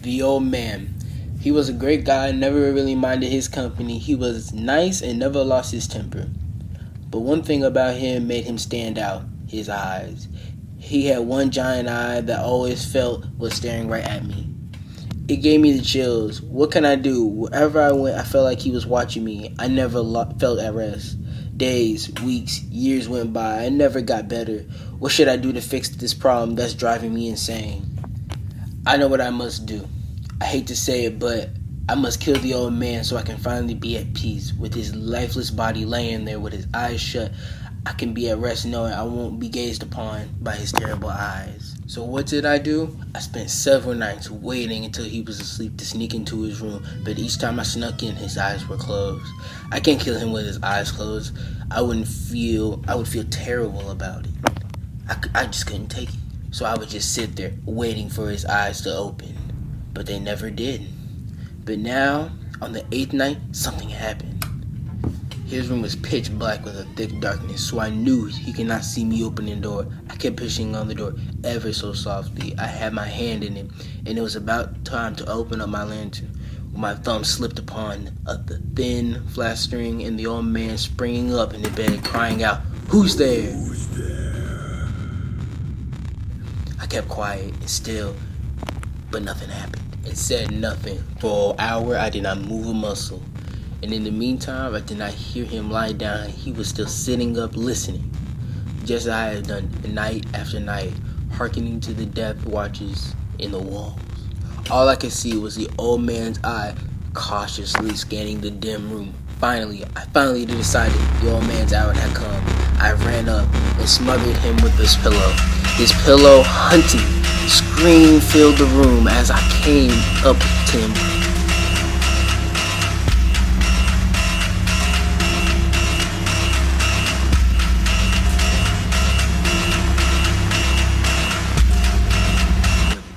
The old man. He was a great guy, never really minded his company. He was nice and never lost his temper. But one thing about him made him stand out: his eyes. He had one giant eye that I always felt was staring right at me. It gave me the chills. What can I do? Wherever I went, I felt like he was watching me. I never felt at rest. Days, weeks, years went by. I never got better. What should I do to fix this problem that's driving me insane? I know what I must do. I hate to say it, but I must kill the old man so I can finally be at peace. With his lifeless body laying there with his eyes shut, I can be at rest knowing I won't be gazed upon by his terrible eyes. So what did I do? I spent several nights waiting until he was asleep to sneak into his room, but each time I snuck in, his eyes were closed. I can't kill him with his eyes closed. I would feel terrible about it. I just couldn't take it. So I would just sit there waiting for his eyes to open, but they never did. But now, on the 8th night, something happened. His room was pitch black with a thick darkness, so I knew he could not see me opening the door. I kept pushing on the door ever so softly. I had my hand in it, and it was about time to open up my lantern when my thumb slipped upon the thin flat string, and the old man springing up in the bed, crying out, "Who's there?" I kept quiet and still, but nothing happened. It said nothing. For an hour, I did not move a muscle. And in the meantime, I did not hear him lie down. He was still sitting up listening, just as I had done night after night, hearkening to the death watches in the walls. All I could see was the old man's eye cautiously scanning the dim room. I finally decided the old man's hour had come. I ran up and smothered him with this pillow. His pillow hunting scream filled the room as I came up to him.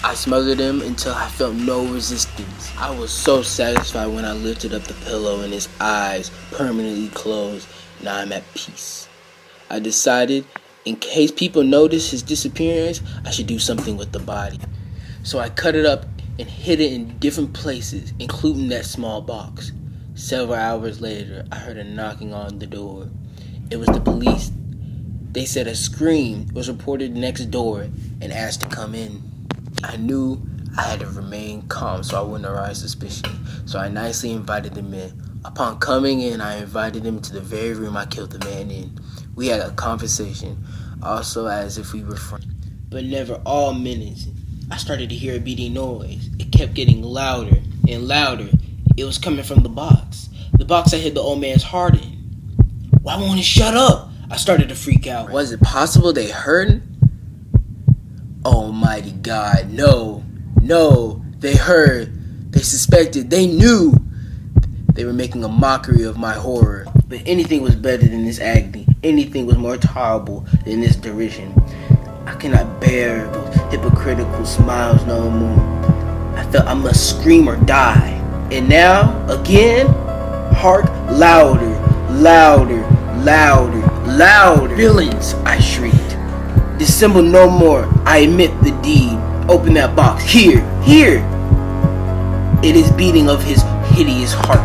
I smothered him until I felt no resistance. I was so satisfied when I lifted up the pillow and his eyes permanently closed. Now I'm at peace. I decided, in case people notice his disappearance, I should do something with the body. So I cut it up and hid it in different places, including that small box. Several hours later, I heard a knocking on the door. It was the police. They said a scream was reported next door and asked to come in. I knew I had to remain calm so I wouldn't arouse suspicion, so I nicely invited them in. Upon coming in, I invited them to the very room I killed the man in. We had a conversation, also as if we were friends. But never all minutes, I started to hear a beating noise. It kept getting louder and louder. It was coming from the box I hid the old man's heart in. Why won't it shut up? I started to freak out. Was it possible they heard? Almighty God, no, they heard, they suspected, they knew. They were making a mockery of my horror. But anything was better than this agony. Anything was more tolerable than this derision. I cannot bear those hypocritical smiles no more. I felt I must scream or die. And now, again, hark louder, louder, louder, louder. Villains, I shrieked. Dissemble no more. I admit the deed. Open that box. Here. It is beating of his hideous heart.